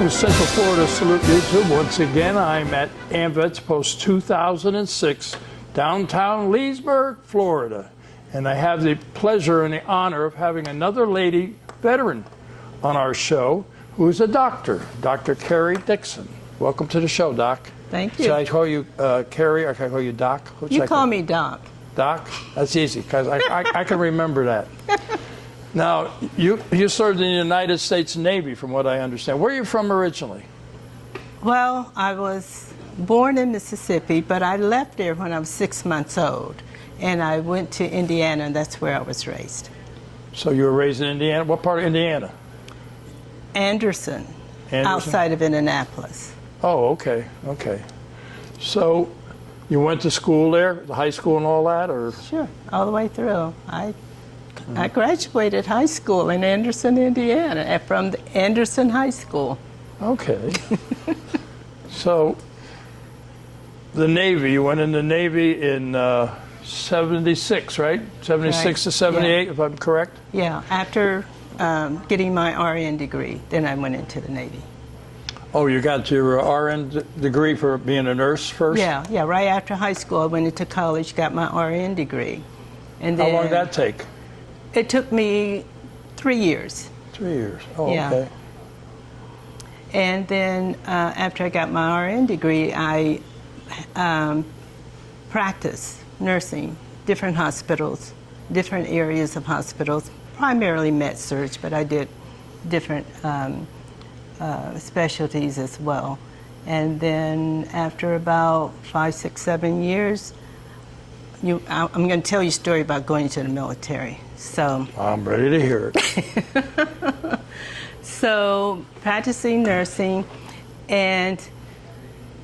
to Central Florida Salute YouTube. Once again, I'm at AMVETS Post 2006, downtown Leesburg, Florida. And I have the pleasure and the honor of having another lady veteran on our show who is a doctor, Dr. Carrie Dixon. Welcome to the show, Doc. Thank you. Should I call you Carrie or can I call you Doc? You call me Doc. Doc? That's easy because I can remember that. Now, you served in the United States Navy, from what I understand. Where are you from originally? Well, I was born in Mississippi, but I left there when I was 6 months old. And I went to Indiana, and that's where I was raised. So you were raised in Indiana? What part of Indiana? Anderson, outside of Indianapolis. Oh, okay, okay. So you went to school there, the high school and all that, or? Sure, all the way through. I graduated high school in Anderson, Indiana, from the Anderson High School. Okay. So the Navy, you went in the Navy in 76, right? 76 right. to 78, yeah. If I'm correct? Yeah, after getting my RN degree, then I went into the Navy. Oh, you got your RN degree for being a nurse first? Yeah, right after high school, I went into college, got my RN degree. And then how long did that take? It took me 3 years. 3 years, oh, yeah. Okay. And then after I got my RN degree, I practiced nursing, different hospitals, different areas of hospitals, primarily med-surg, but I did different specialties as well. And then after about 5, 6, 7 years, I'm going to tell you a story about going to the military. So I'm ready to hear it. So practicing nursing, and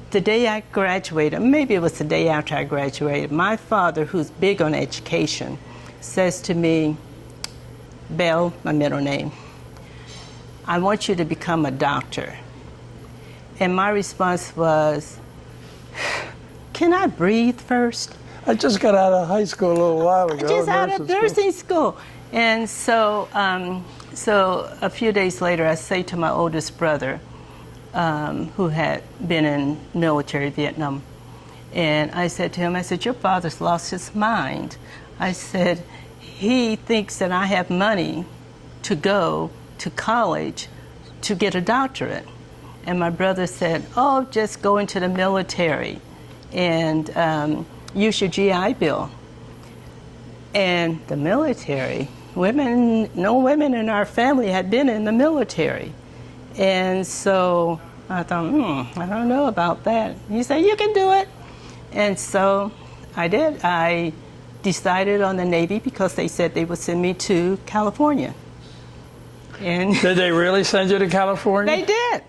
the day I graduated, maybe it was the day after I graduated, my father, who's big on education, says to me, Belle, my middle name, I want you to become a doctor. And my response was, can I breathe first? I just got out of high school a little while ago. Just out of nursing school. And so, so a few days later, I say to my oldest brother, who had been in military Vietnam, and I said to him, I said, your father's lost his mind. I said, he thinks that I have money to go to college to get a doctorate. And my brother said, oh, just go into the military and use your GI Bill. And the military, no women in our family had been in the military. And so I thought, I don't know about that. He said, you can do it. And so I did. I decided on the Navy because they said they would send me to California. And did they really send you to California? They did.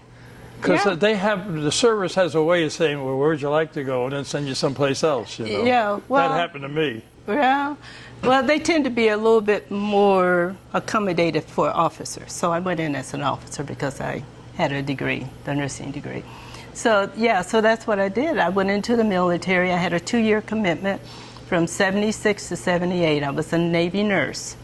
Because yeah. The service has a way of saying, well, where'd you like to go, and then send you someplace else, you know. Yeah, well, that happened to me. Yeah, well, they tend to be a little bit more accommodative for officers. So I went in as an officer because I had a degree, the nursing degree. So yeah, so that's what I did. I went into the military. I had a 2-year commitment from 76 to 78. I was a Navy nurse.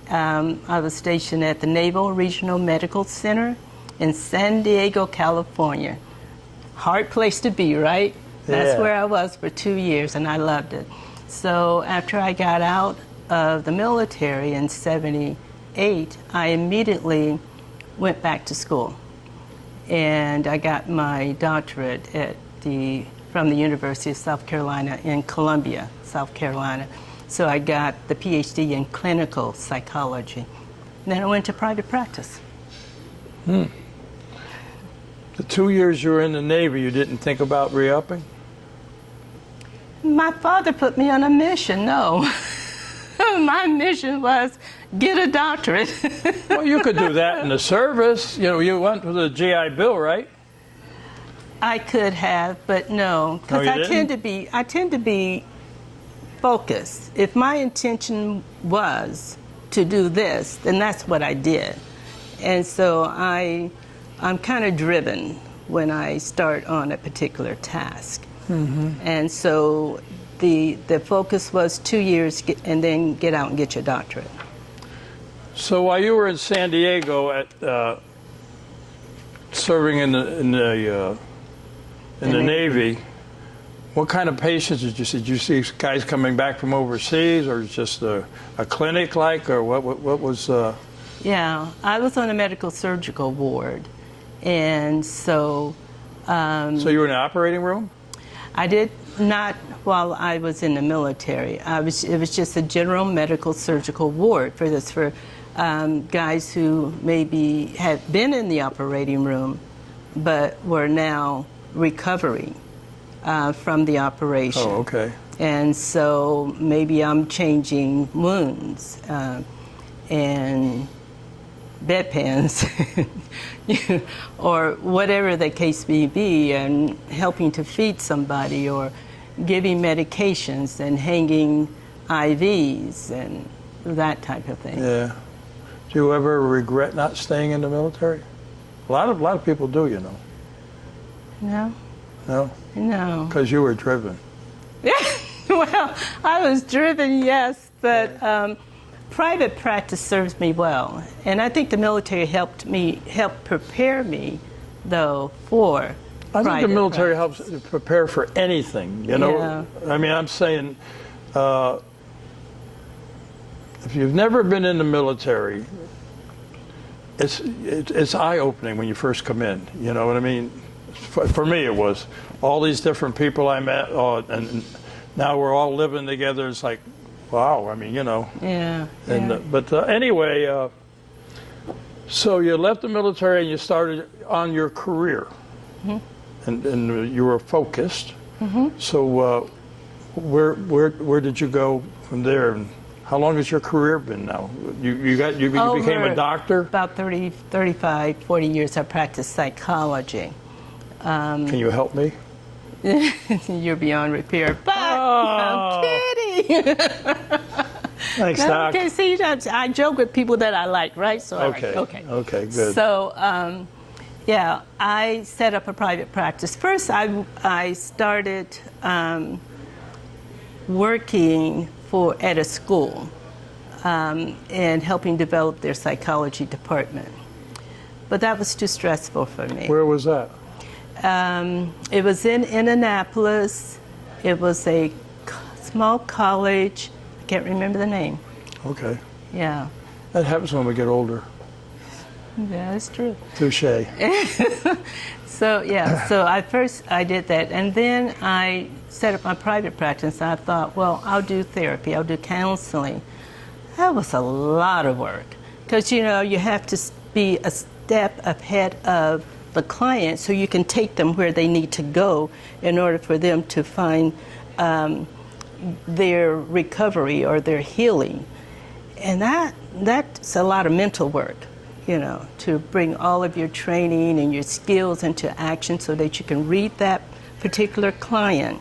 I was stationed at the Naval Regional Medical Center in San Diego, California. Hard place to be, right? That's where I was for 2 years, and I loved it. So after I got out of the military in 78, I immediately went back to school. And I got my doctorate from the University of South Carolina in Columbia, South Carolina. So I got the PhD in clinical psychology. And then I went to private practice. The 2 years you were in the Navy, you didn't think about re-upping? My father put me on a mission, no. My mission was get a doctorate. Well, you could do that in the service. You know, you went with a GI Bill, right? I could have, but no. Because I tend to be focused. If my intention was to do this, then that's what I did. And so I'm kind of driven when I start on a particular task. Mm-hmm. And so the focus was 2 years and then get out and get your doctorate. So while you were in San Diego at serving in the Navy, what kind of patients did you see? Did you see guys coming back from overseas, or just a clinic like, or what was? Yeah, I was on a medical surgical ward, and so. So you were in the operating room? I did not while I was in the military. It was just a general medical surgical ward for guys who maybe had been in the operating room, but were now recovering from the operation. Oh, okay. And so maybe I'm changing wounds and bedpans or whatever the case may be, and helping to feed somebody or giving medications and hanging IVs and that type of thing. Yeah. Do you ever regret not staying in the military? A lot of people do, you know. No. No? No. Because you were driven. Yeah. Well, I was driven, yes, but private practice serves me well, and I think the military helped prepare me, though, for. I think the military practice. helps prepare for anything. You know, Yeah. I mean, I'm saying, if you've never been in the military, it's eye-opening when you first come in. You know what I mean? For me, it was all these different people I met, and now we're all living together. It's like, wow. I mean, you know. Yeah. And yeah. but anyway, so you left the military and you started on your career, and you were focused. So where did you go from there? And how long has your career been now? You became a doctor? About 30, 35, 40 years I practiced psychology. Can you help me? You're beyond repair. But Oh. I'm kidding. Thanks, Doc. Okay, see, I joke with people that I like, right? So Okay. Okay, good. So, yeah, I set up a private practice. First, I started working at a school and helping develop their psychology department. But that was too stressful for me. Where was that? It was in Indianapolis. It was a small college. I can't remember the name. Okay. Yeah. That happens when we get older. Yeah, that's true. Touche. So, yeah, so I did that. And then I set up my private practice. I thought, well, I'll do therapy. I'll do counseling. That was a lot of work. Because, you know, you have to be a step ahead of the client so you can take them where they need to go in order for them to find their recovery or their healing. And that's a lot of mental work, you know, to bring all of your training and your skills into action so that you can read that particular client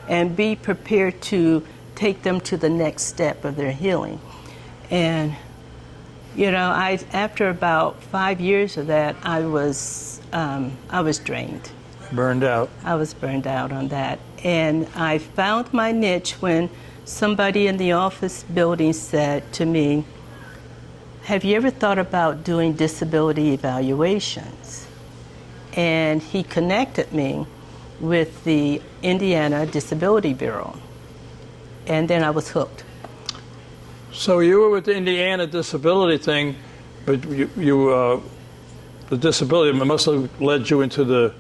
and be prepared to take them to the next step of their healing. And, you know, after about 5 years of that, I was drained. Burned out. I was burned out on that. And I found my niche when somebody in the office building said to me, have you ever thought about doing disability evaluations? And he connected me with the Indiana Disability Bureau. And then I was hooked. So you were with the Indiana disability thing, but the disability must have led you into the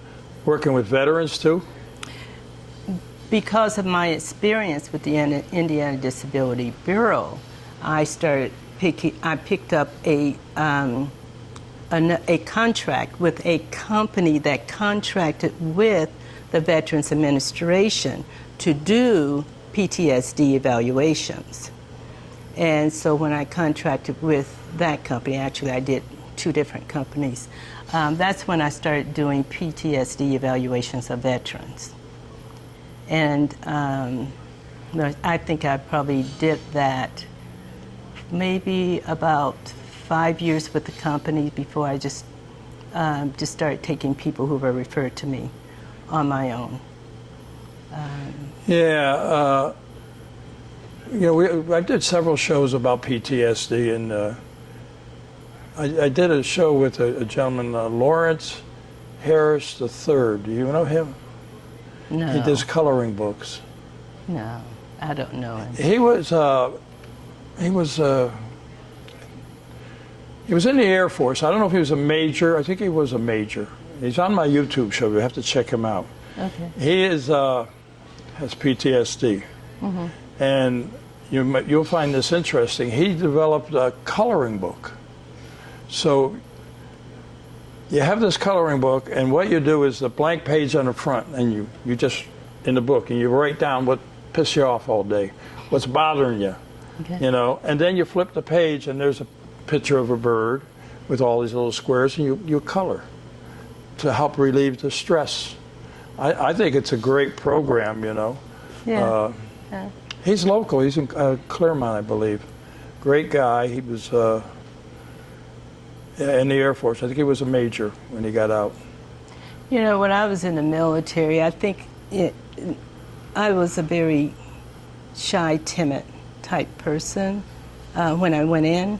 working with veterans too? Because of my experience with the Indiana Disability Bureau, I picked up a contract with a company that contracted with the Veterans Administration to do PTSD evaluations. And so when I contracted with that company, actually I did 2 different companies, that's when I started doing PTSD evaluations of veterans. And I think I probably did that maybe about 5 years with the company before I just started taking people who were referred to me on my own. You know, I did several shows about PTSD, and I did a show with a gentleman, Lawrence, Harris III. Do you know him? No. He does coloring books. No, I don't know him. He was in the Air Force. I don't know if he was a major. I think he was a major. He's on my YouTube show. You have to check him out. Okay. He is has PTSD, and you'll find this interesting. He developed a coloring book. So you have this coloring book, and what you do is the blank page on the front, and you just in the book, and you write down what pisses you off all day, what's bothering you, Okay. and then you flip the page, and there's a picture of a bird with all these little squares, and you color to help relieve the stress. I think it's a great program, Yeah. He's local. He's in Claremont, I believe. Great guy. He was in the Air Force. I think he was a major when he got out. When I was in the military, I think I was a very shy, timid type person when I went in.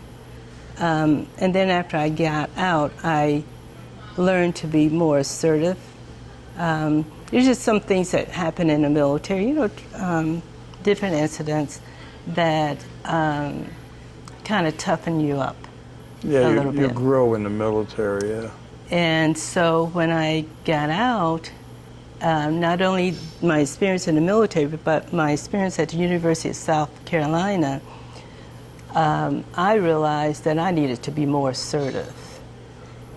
And then after I got out, I learned to be more assertive. There's just some things that happen in the military, different incidents that kind of toughen you up. Yeah, a little you bit. grow in the military, yeah. And so when I got out, not only my experience in the military, but my experience at the University of South Carolina, I realized that I needed to be more assertive.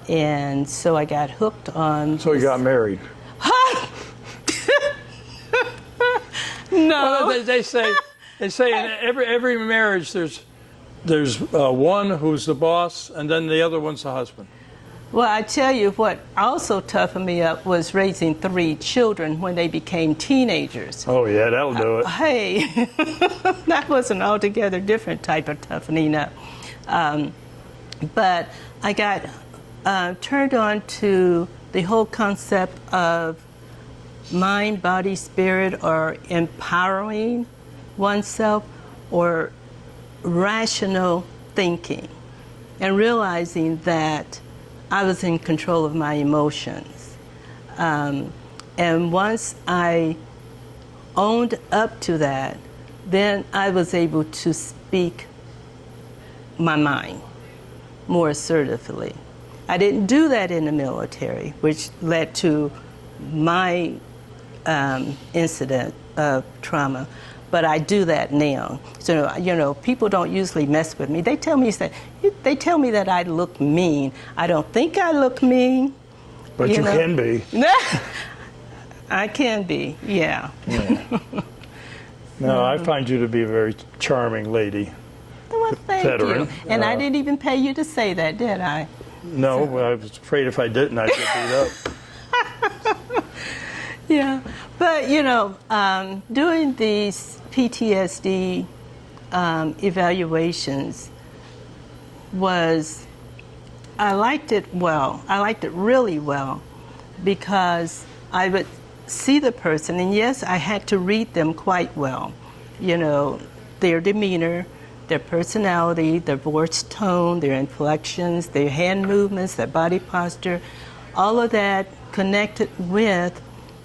And so I got hooked on... So you got married. No. Well, they say in every marriage there's one who's the boss, and then the other one's the husband. Well, I tell you what also toughened me up was raising 3 children when they became teenagers. Oh yeah, that'll do it. Hey, that was an altogether different type of toughening up. But I got turned on to the whole concept of mind, body, spirit, or empowering oneself, or rational thinking, and realizing that I was in control of my emotions. And once I owned up to that, then I was able to speak my mind more assertively. I didn't do that in the military, which led to my incident of trauma, but I do that now. So, people don't usually mess with me. They tell me that I look mean. I don't think I look mean. But you can be. I can be, yeah. No, I find you to be a very charming lady. Well, thank Veteran. you. And I didn't even pay you to say that, did I? No, I was afraid if I didn't, I'd get beat up. Yeah, but doing these PTSD evaluations I liked it well. I liked it really well because I would see the person, and yes, I had to read them quite well. Their demeanor, their personality, their voice tone, their inflections, their hand movements, their body posture, all of that connected with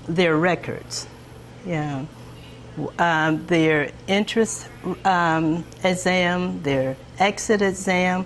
their records, their entrance exam, their exit exam,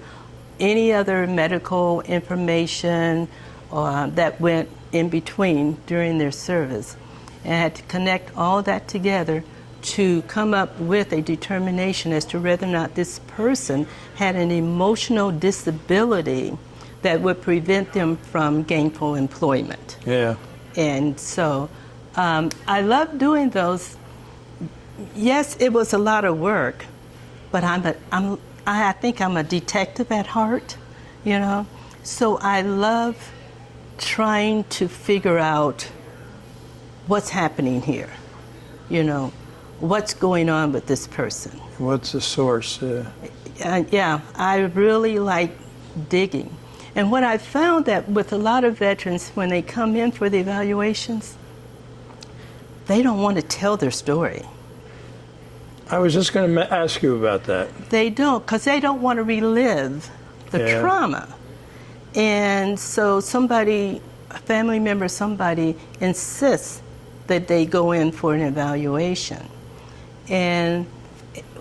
any other medical information that went in between during their service. And I had to connect all that together to come up with a determination as to whether or not this person had an emotional disability that would prevent them from gainful employment. Yeah. And so I love doing those. Yes, it was a lot of work, but I think I'm a detective at heart, So I love trying to figure out what's happening here, what's going on with this person. What's the source? I really like digging. And what I found that with a lot of veterans, when they come in for the evaluations, they don't want to tell their story. I was just going to ask you about that. They don't, because they don't want to relive the trauma. And so somebody a family member, somebody insists that they go in for an evaluation. And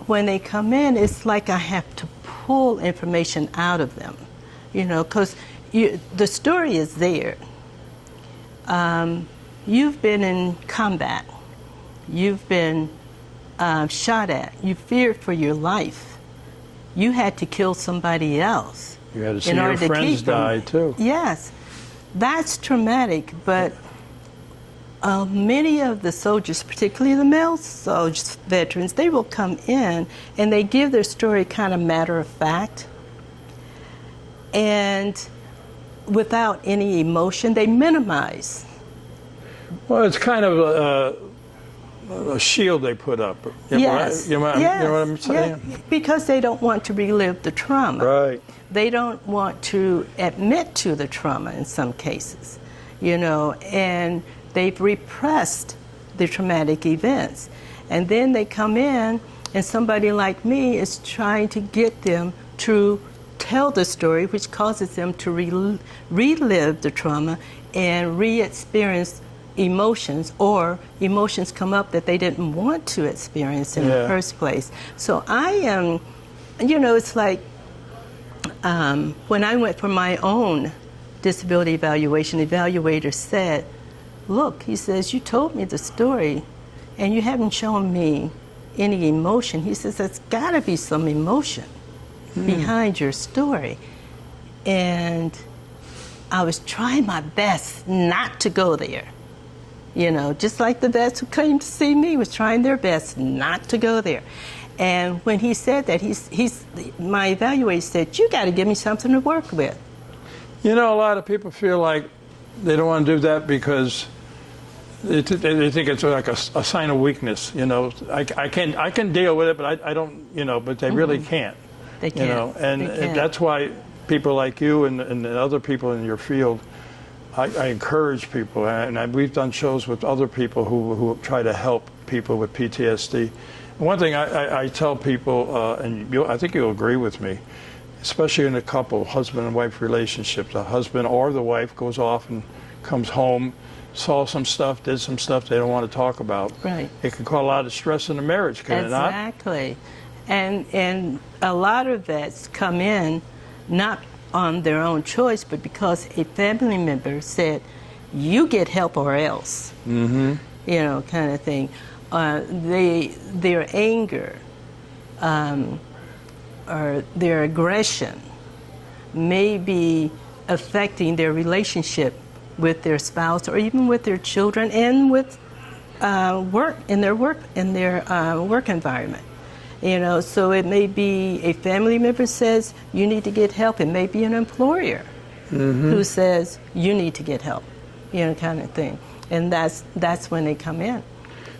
when they come in, it's like I have to pull information out of them, you know, because the story is there. You've been in combat. You've been shot at. You feared for your life. You had to kill somebody else. You had to see your friends die, too. Yes. That's traumatic, but many of the soldiers, particularly the male soldiers, veterans, they will come in and they give their story kind of matter of fact. And without any emotion, they minimize. Well, it's kind of a shield they put up. Yes. You know what I'm saying? Yeah. Because they don't want to relive the trauma. Right. They don't want to admit to the trauma in some cases, you know, and they've repressed the traumatic events. And then they come in, and somebody like me is trying to get them to tell the story, which causes them to relive the trauma and re-experience emotions, or emotions come up that they didn't want to experience in the first place. So I am, you know, it's like when I went for my own disability evaluation, the evaluator said, look, he says, you told me the story and you haven't shown me any emotion. He says, there's got to be some emotion behind your story. And I was trying my best not to go there. You know, just like the vets who came to see me was trying their best not to go there. And when he said that, my evaluator said, you got to give me something to work with. You know, a lot of people feel like they don't want to do that because they think it's like a sign of weakness. You know, I can deal with it, but I don't, you know, but they really can't. They can't. You know, and that's why people like you and other people in your field, I encourage people, and we've done shows with other people who try to help people with PTSD. And one thing I tell people, and I think you'll agree with me, especially in a couple, husband and wife relationship, the husband or the wife goes off and comes home, saw some stuff, did some stuff they don't want to talk about. Right. It can cause a lot of stress in the marriage, can it not? Exactly. And a lot of vets come in not on their own choice, but because a family member said, you get help or else, you know, kind of thing. Their anger or their aggression may be affecting their relationship with their spouse or even with their children and with work environment. You know, so it may be a family member says you need to get help. It may be an employer who says you need to get help, you know, kind of thing. And that's when they come in.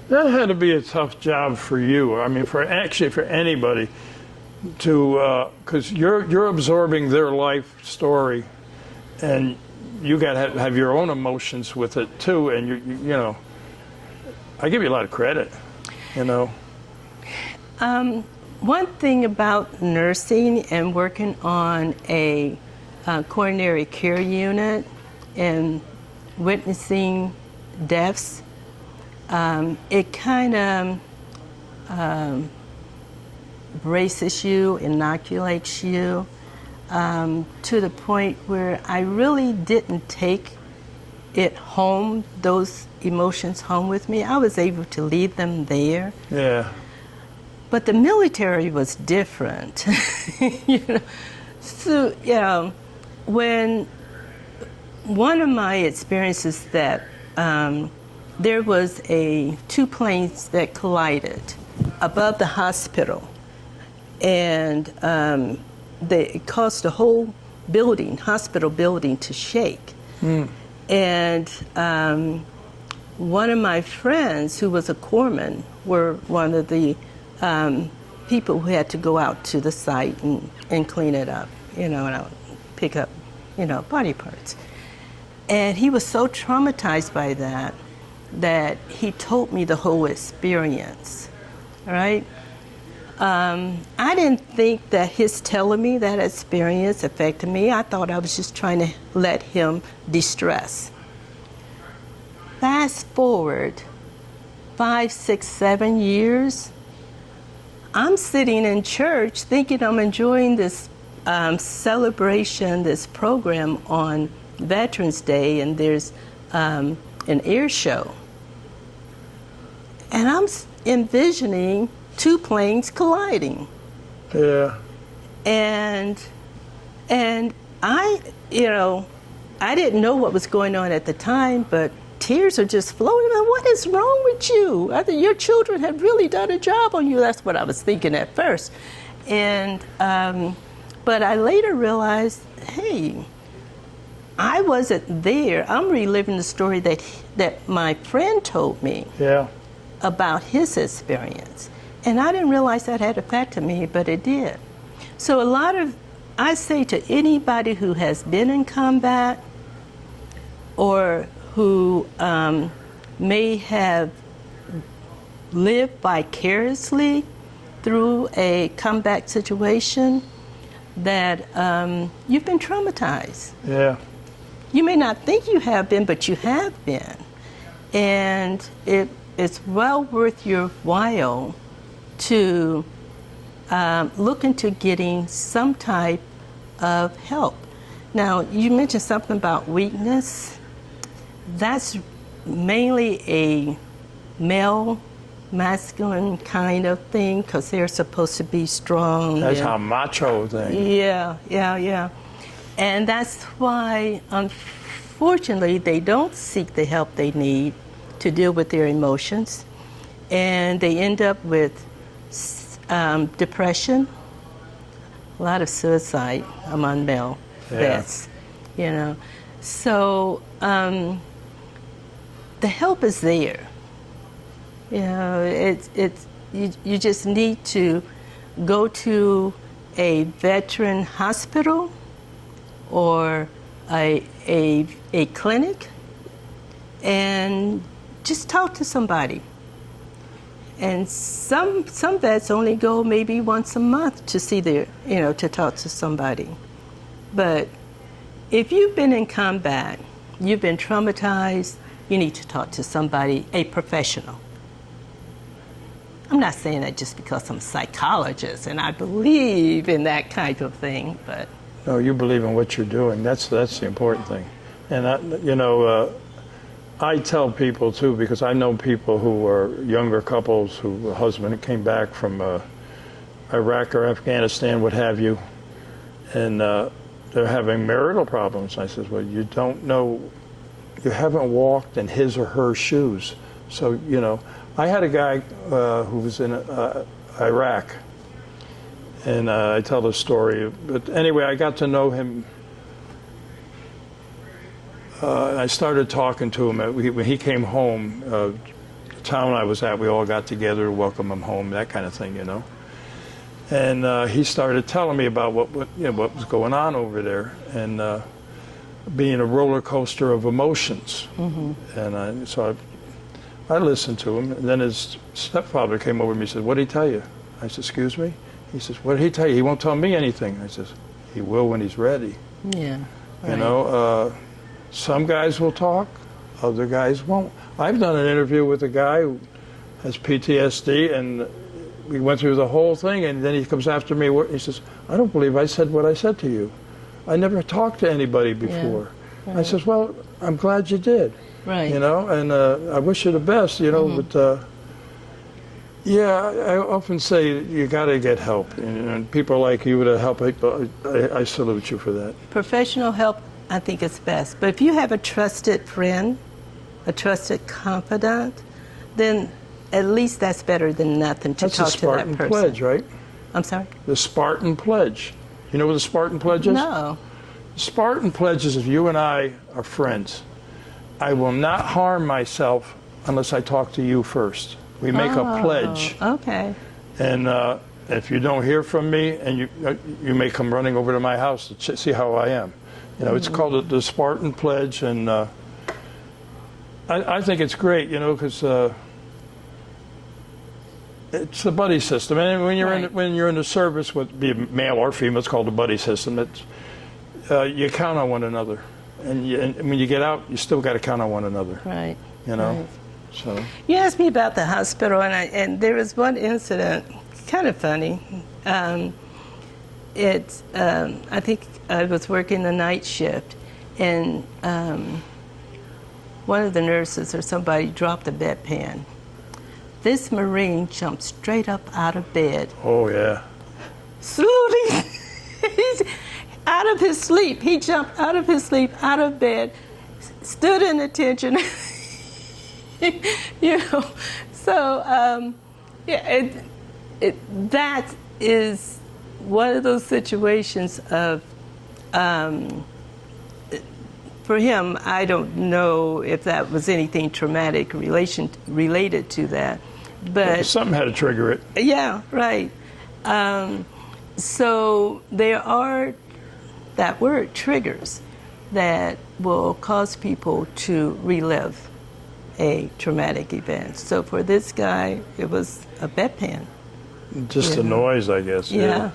That had to be a tough job for you. I mean, for anybody, to because you're absorbing their life story, and you got to have your own emotions with it too. And you know, I give you a lot of credit, you know. One thing about nursing and working on a coronary care unit and witnessing deaths, it kind of braces you, inoculates you, to the point where I really didn't take it home, those emotions home with me. I was able to leave them there. Yeah. But the military was different. You know? So, you know, when one of my experiences that there was two planes that collided above the hospital, and it caused the whole building, hospital building, to shake. And one of my friends, who was a corpsman, were one of the people who had to go out to the site and clean it up, you know, and pick up, you know, body parts. And he was so traumatized by that he told me the whole experience, right? I didn't think that his telling me that experience affected me. I thought I was just trying to let him de-stress. fast forward 5, 6, 7 years, I'm sitting in church thinking I'm enjoying this celebration, this program on Veterans Day, and there's an air show. And I'm envisioning 2 planes colliding. Yeah. And I, I didn't know what was going on at the time, but tears are just flowing. What is wrong with you? I think your children have really done a job on you. That's what I was thinking at first. And, but I later realized, hey, I wasn't there. I'm reliving the story that my friend told me about his experience. And I didn't realize that had affected me, but it did. So I say to anybody who has been in combat or who may have lived vicariously through a combat situation, that you've been traumatized. Yeah. You may not think you have been, but you have been. And it's well worth your while to look into getting some type of help. Now, you mentioned something about weakness. That's mainly a male, masculine kind of thing, because they're supposed to be strong. That's how macho thing. Yeah. And that's why, unfortunately, they don't seek the help they need to deal with their emotions. And they end up with depression, a lot of suicide among male vets, So the help is there. You just need to go to a veteran hospital or a clinic and just talk to somebody. And some vets only go maybe once a month to see to talk to somebody. But if you've been in combat, you've been traumatized, you need to talk to somebody, a professional. I'm not saying that just because I'm a psychologist and I believe in that kind of thing, but... No, you believe in what you're doing. That's the important thing. And, I tell people, too, because I know people who are younger couples who husband came back from Iraq or Afghanistan, what have you, and they're having marital problems. I said, well, you don't know, you haven't walked in his or her shoes. So, I had a guy who was in Iraq, and I tell the story. But anyway, I got to know him. I started talking to him. When he came home, the town I was at, we all got together to welcome him home, that kind of thing, And he started telling me about what was going on over there, and being a roller coaster of emotions. Mm-hmm. And so I listened to him. And then his stepfather came over to me and said, "What did he tell you?" I said, "Excuse me?" He says, "What did he tell you?" "He won't tell me anything." I says, "He will when he's ready." Yeah. Right. Some guys will talk, other guys won't. I've done an interview with a guy who has PTSD, and we went through the whole thing, and then he comes after me. He says, "I don't believe I said what I said to you. I never talked to anybody before." Yeah, right. I says, "Well, I'm glad you did." Right. And I wish you the best, mm-hmm. But I often say you got to get help, and people like you to help people. I salute you for that. Professional help, I think it's best. But if you have a trusted friend, a trusted confidant, then at least that's better than nothing to talk to that person. That's the Spartan Pledge, right? I'm sorry? The Spartan Pledge. You know what the Spartan Pledge is? No. The Spartan Pledge is if you and I are friends, I will not harm myself unless I talk to you first. We make a pledge. Okay. And if you don't hear from me, and you may come running over to my house to see how I am. It's called the Spartan Pledge, and I think it's great, because it's the buddy system. And when you're in the service, be it male or female, it's called the buddy system. You count on one another, and when you get out, you still got to count on one another. Right. You know, Right. so. You asked me about the hospital, and there was one incident, kind of funny. I think I was working the night shift, and one of the nurses or somebody dropped a bedpan. This Marine jumped straight up out of bed. Oh, yeah. Slowly, he's out of his sleep. He jumped out of his sleep, out of bed, stood in attention. You know, so yeah, that is one of those situations of, for him, I don't know if that was anything traumatic related to that, but Something had to trigger it. yeah, right. So there are, that word, triggers, that will cause people to relive a traumatic event. So for this guy, it was a bedpan. Just the Yeah. noise, I guess. Yeah.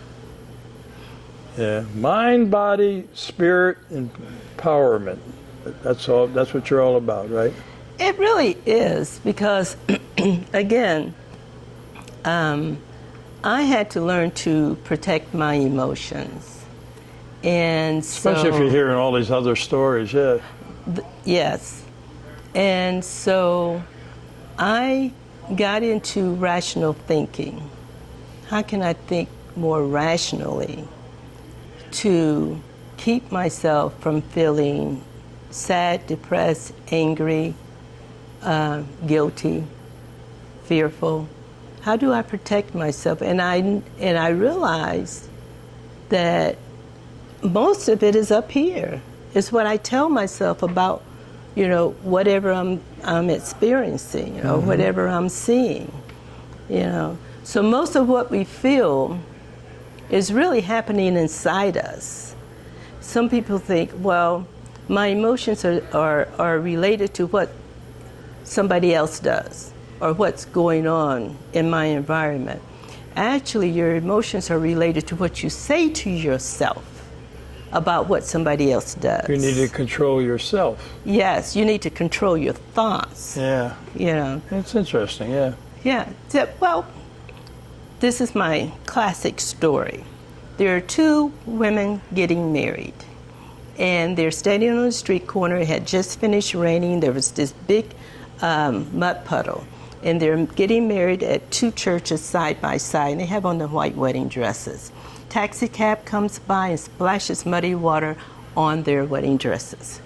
Yeah. Mind, body, spirit, empowerment. That's all. That's what you're all about, right? It really is, because, again, I had to learn to protect my emotions. And so, Especially if you're hearing all these other stories, yeah. yes. And so I got into rational thinking. How can I think more rationally to keep myself from feeling sad, depressed, angry, guilty, fearful? How do I protect myself? And I realized that most of it is up here. It's what I tell myself about, you know, whatever I'm experiencing, you know, whatever I'm seeing, you know. So most of what we feel is really happening inside us. Some people think, well, my emotions are related to what somebody else does or what's going on in my environment. Actually, your emotions are related to what you say to yourself about what somebody else does. You need to control yourself. Yes, you need to control your thoughts. Yeah. You know. It's interesting, yeah. Yeah. So, well, this is my classic story. There are two women getting married, and they're standing on the street corner. It had just finished raining. There was this big mud puddle, and they're getting married at two churches side by side, and they have on the white wedding dresses. Taxi cab comes by and splashes muddy water on their wedding dresses.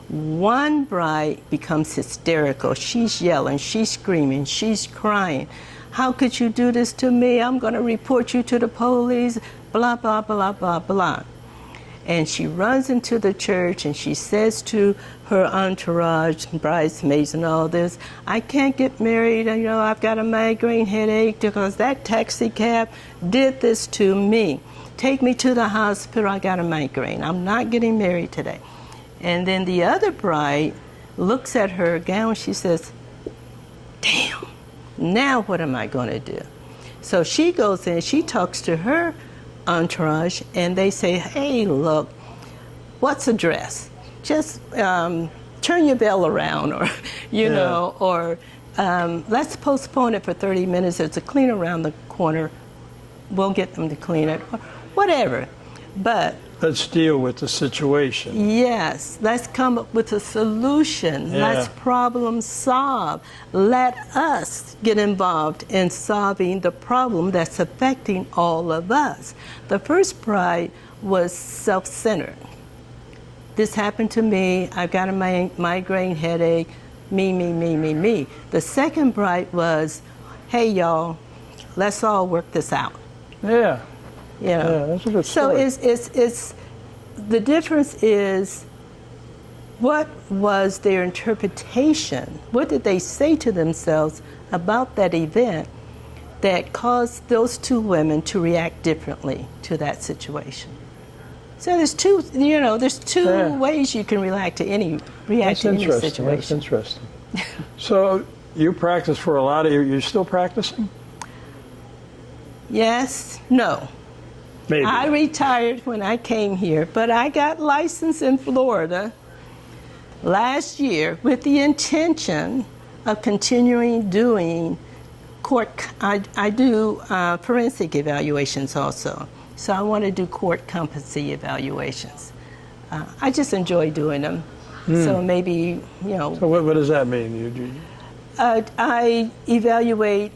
One bride becomes hysterical. She's yelling, she's screaming, she's crying. How could you do this to me? I'm going to report you to the police, blah, blah, blah, blah, blah. And she runs into the church and she says to her entourage, bridesmaids and all this, I can't get married, you know, I've got a migraine headache because that taxi cab did this to me. Take me to the hospital, I got a migraine. I'm not getting married today. And then the other bride looks at her gown, she says, damn, now what am I going to do? So she goes in, she talks to her entourage, and they say, hey, look, what's a dress? Just turn your bell around, or, you know, or let's postpone it for 30 minutes. There's a cleaner around the corner. We'll get them to clean it, or whatever. But Let's deal with the situation. yes, let's come up with a solution. Yeah. Let's problem solve. Let us get involved in solving the problem that's affecting all of us. The first bride was self-centered. This happened to me. I've got a migraine headache. Me, me, me, me, me. The second bride was, hey, y'all, let's all work this out. Yeah. You know? Yeah, that's a good So story. it's the difference is, what was their interpretation? What did they say to themselves about that event that caused those two women to react differently to that situation? So there's two ways you can react to any situation. That's interesting. So you practice for a lot of you're still practicing? Yes, no. Maybe. I retired when I came here, but I got licensed in Florida last year with the intention of continuing doing court. I do forensic evaluations also, so I want to do court competency evaluations. I just enjoy doing them. So maybe, So what does that mean? I evaluate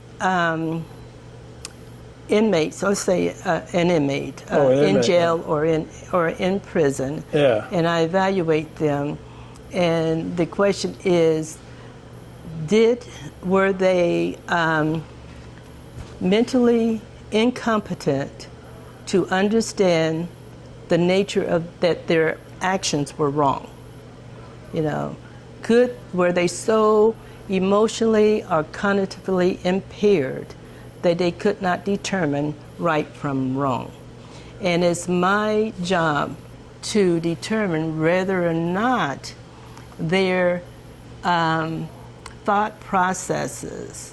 inmates. Let's say an inmate in jail or in prison. Yeah. And I evaluate them, and the question is, were they mentally incompetent to understand the nature of that their actions were wrong? Were they so emotionally or cognitively impaired that they could not determine right from wrong? And it's my job to determine whether or not their thought processes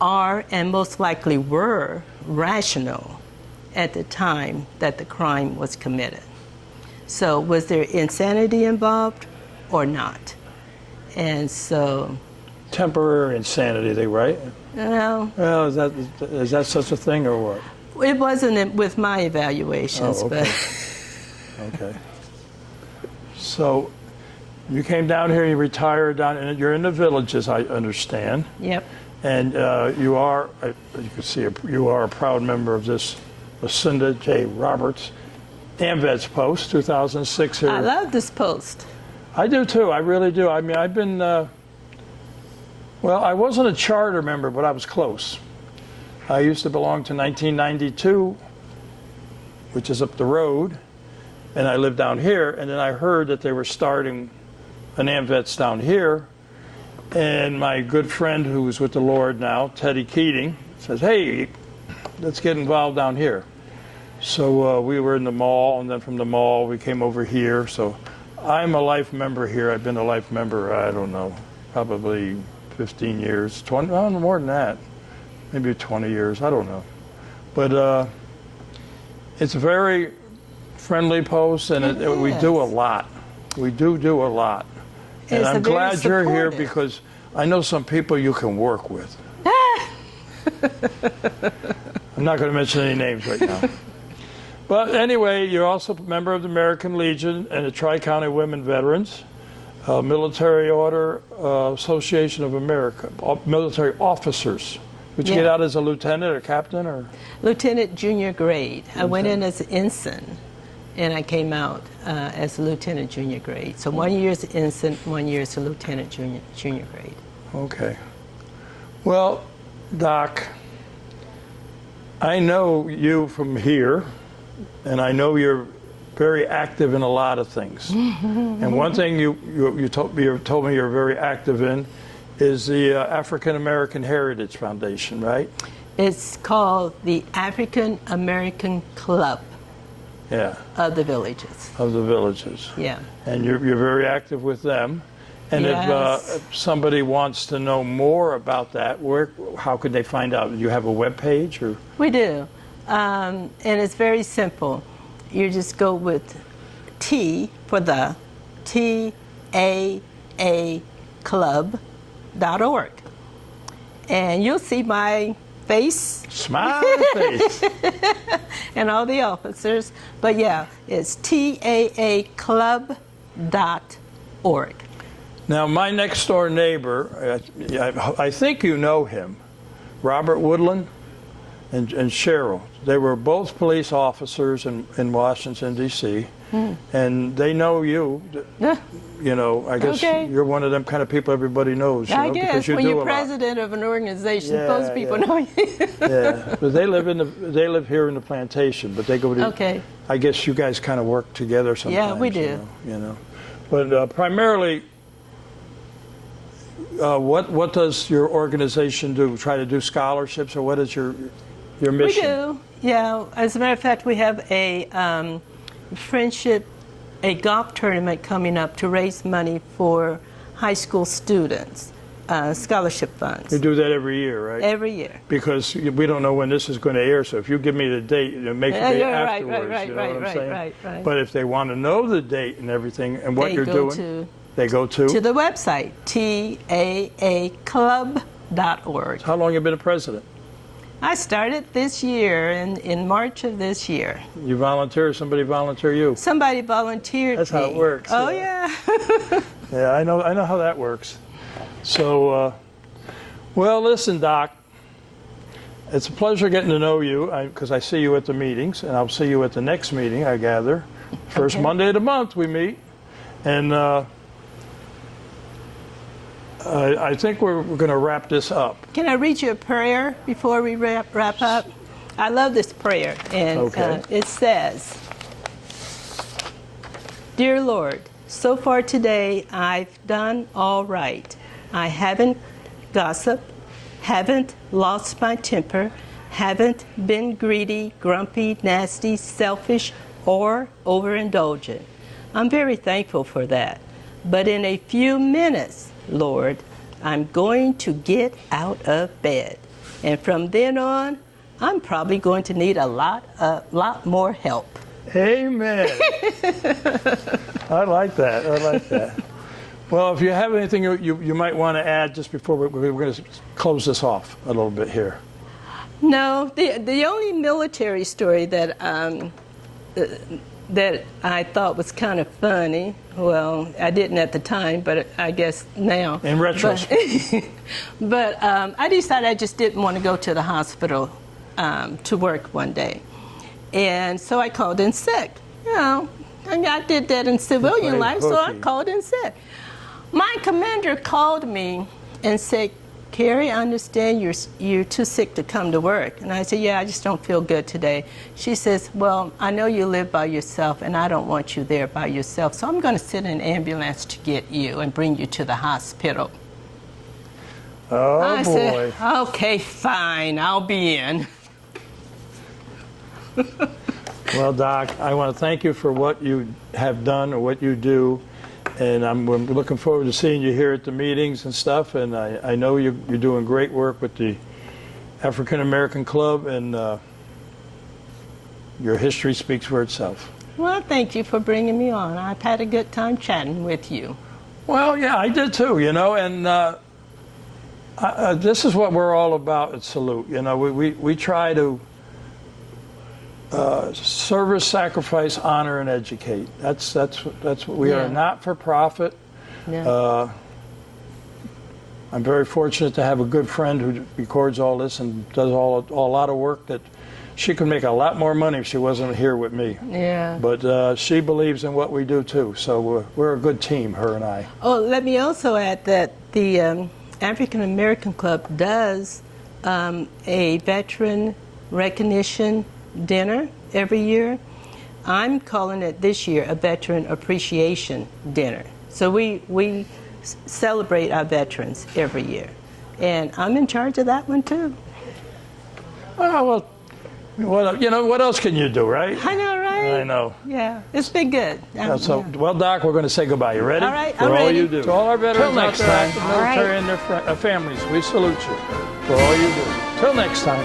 are, and most likely were, rational at the time that the crime was committed. So was there insanity involved or not? And so... Temporary insanity, right? Well, is that such a thing or what? it wasn't with my evaluations, okay. Okay. So you came down here, you retired down, and you're in the Villages, I understand. Yep. And you are, you can see, you are a proud member of this Lucinda J. Roberts AMVETS post, 2006 here. I love this post. I do too, I really do. I mean, I've been, well, I wasn't a charter member, but I was close. I used to belong to 1992, which is up the road, and I lived down here, and then I heard that they were starting an AMVETS down here, and my good friend who was with the Lord now, Teddy Keating, says, hey, let's get involved down here. So we were in the mall, and then from the mall we came over here. So I'm a life member here. I've been a life member, I don't know, probably 15 years, 20, oh, more than that, maybe 20 years, I don't know. But it's a very friendly post, and we do a lot. We do a lot. And I'm glad you're here because I know some people you can work with. I'm not going to mention any names right now. But anyway, you're also a member of the American Legion and the Tri-County Women Veterans, Military Order Association of America, military officers. Would you get out as a lieutenant or captain or? Lieutenant junior grade. I went in as an ensign, and I came out as a lieutenant junior grade. So 1 year as an ensign, 1 year as a lieutenant junior grade. Okay. Well, Doc, I know you from here, and I know you're very active in a lot of things. And one thing you told me you're very active in is the African American Heritage Foundation, right? It's called the African American Club. Yeah. Of the Villages. Of the Villages. Yeah. And you're very active with them. And if somebody wants to know more about that, how could they find out? Do you have a web page or? We do. And it's very simple. You just go with T for the TAA club.org. And you'll see my face. Smiley face. And all the officers. But yeah, it's TAAclub.org. Now, my next door neighbor, I think you know him, Robert Woodland and Cheryl. They were both police officers in Washington, D.C., and they know you. You know, I guess you're one of them kind of people everybody knows. You know, guess because you when do you're a president lot. of an organization, most people know you. Yeah, but they live here in the plantation, but they go to. Okay. I guess you guys kind of work together sometimes. Yeah, we do. You know. But primarily, what does your organization do? Try to do scholarships, or what is your mission? We do. Yeah. As a matter of fact, we have a golf tournament coming up to raise money for high school students. scholarship funds You do that every year, right? every year. Because we don't know when this is going to air, so if you give me the date, it makes Yeah, me you're right, afterwards. right, You know what I'm right, saying? right. But if they want to know the date and everything and what They you're go doing, they go to the website, taaclub.org. How long have you been a president? I started this year, in March of this year. You volunteer, or somebody volunteer you? Somebody volunteered That's me. how it works. Oh, yeah. Yeah, I know how that works. So, well, listen, Doc, it's a pleasure getting to know you because I see you at the meetings, and I'll see you at the next meeting, I gather. First Monday of the month we meet, and I think we're going to wrap this up. Can I read you a prayer before we wrap up? I love this prayer, and it says, Dear Lord, so far today I've done all right. I haven't gossiped, haven't lost my temper, haven't been greedy, grumpy, nasty, selfish, or overindulgent. I'm very thankful for that. But in a few minutes, Lord, I'm going to get out of bed. And from then on, I'm probably going to need a lot more help. Amen. I like that. I like that. Well, if you have anything you might want to add just before we're going to close this off a little bit here. No, the only military story that that I thought was kind of funny. Well, I didn't at the time, but I guess now. In retrospect. But I decided I just didn't want to go to the hospital to work one day. And so I called in sick. You know, and I did that in civilian life, so I called in sick. My commander called me and said, Carrie, I understand you're too sick to come to work. And I said, yeah, I just don't feel good today. She says, well, I know you live by yourself, and I don't want you there by yourself, so I'm going to send an ambulance to get you and bring you to the hospital. Oh, I boy. said, okay, fine, I'll be in. Well, Doc, I want to thank you for what you have done or what you do. And I'm looking forward to seeing you here at the meetings and stuff. And I know you're doing great work with the African American Club, and your history speaks for itself. Well, thank you for bringing me on. I've had a good time chatting with you. Well, yeah, I did too, you know, and this is what we're all about at Salute. You know, we try to service, sacrifice, honor, and educate. That's what we are. Not for profit. Yeah. I'm very fortunate to have a good friend who records all this and does a lot of work that she could make a lot more money if she wasn't here with me. Yeah. But she believes in what we do too. So we're a good team, her and I. Oh, let me also add that the African American Club does a veteran recognition dinner every year. I'm calling it this year a Veteran Appreciation Dinner. So we celebrate our veterans every year. And I'm in charge of that one too. Oh, well, you know, what else can you do, right? I know, right? I know. Yeah, it's been good. Well, Doc, we're going to say goodbye. You ready? All right, For I'm all ready. you do. To all our veterans out there, time. active military and their families, we salute you for all you do. Till next time.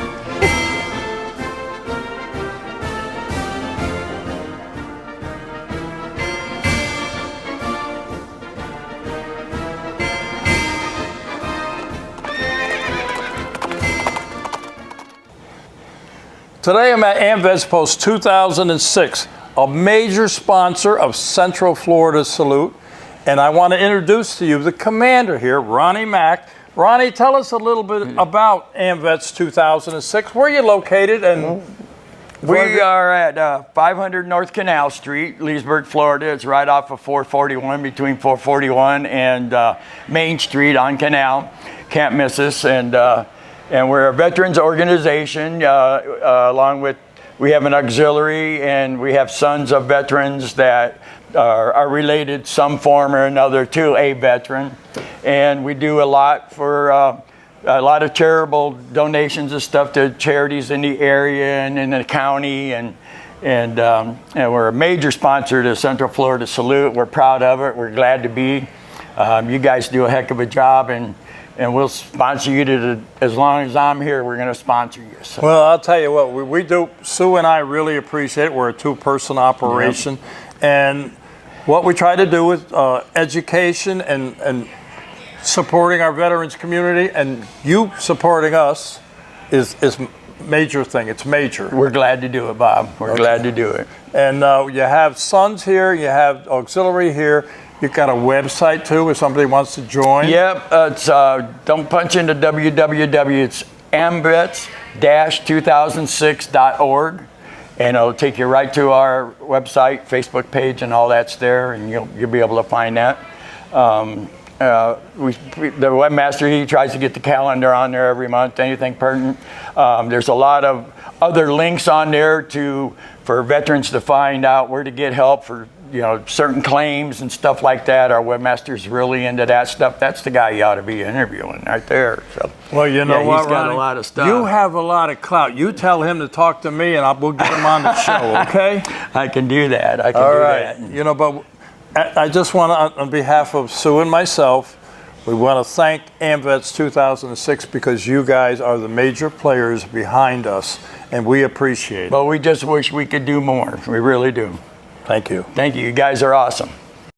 Today I'm at AMVETS Post 2006, a major sponsor of Central Florida Salute, and I want to introduce to you the commander here, Ronnie Mack. Ronnie, tell us a little bit about AMVETS 2006. Where are you located? And we are at 500 North Canal Street, Leesburg, Florida. It's right off of 441, between 441 and Main Street on Canal. Can't miss us. And we're a veterans organization, along with, we have an auxiliary, and we have sons of veterans that are related some form or another to a veteran. And we do a lot for a lot of charitable donations and stuff to charities in the area and in the county. And we're a major sponsor to Central Florida Salute. We're proud of it. We're glad to be. You guys do a heck of a job, and and we'll sponsor you as long as I'm here. We're going to sponsor you. So. Well, I'll tell you what, we do. Sue and I really appreciate it. We're a two-person operation, and what we try to do with education and supporting our veterans community, and you supporting us, is major thing. It's major. We're glad to do it, Bob. We're glad to do it. And you have sons here, you have auxiliary here. You've got a website too if somebody wants to join. Yep, it's don't punch into www. It's ambets-2006.org, and it'll take you right to our website, Facebook page, and all that's there, and you'll be able to find that. The webmaster, he tries to get the calendar on there every month, anything pertinent. There's a lot of other links on there for veterans to find out where to get help for certain claims and stuff like that. Our webmaster's really into that stuff. That's the guy you ought to be interviewing right there. So, well, you know what, he's got Ronnie? a lot of stuff. You have a lot of clout. You tell him to talk to me, and we'll get him on the show. Okay? I can do that. All right. But I just want to, on behalf of Sue and myself, we want to thank AMVETS 2006 because you guys are the major players behind us, and we appreciate it. But we just wish we could do more. We really do. Thank you. Thank you. You guys are awesome.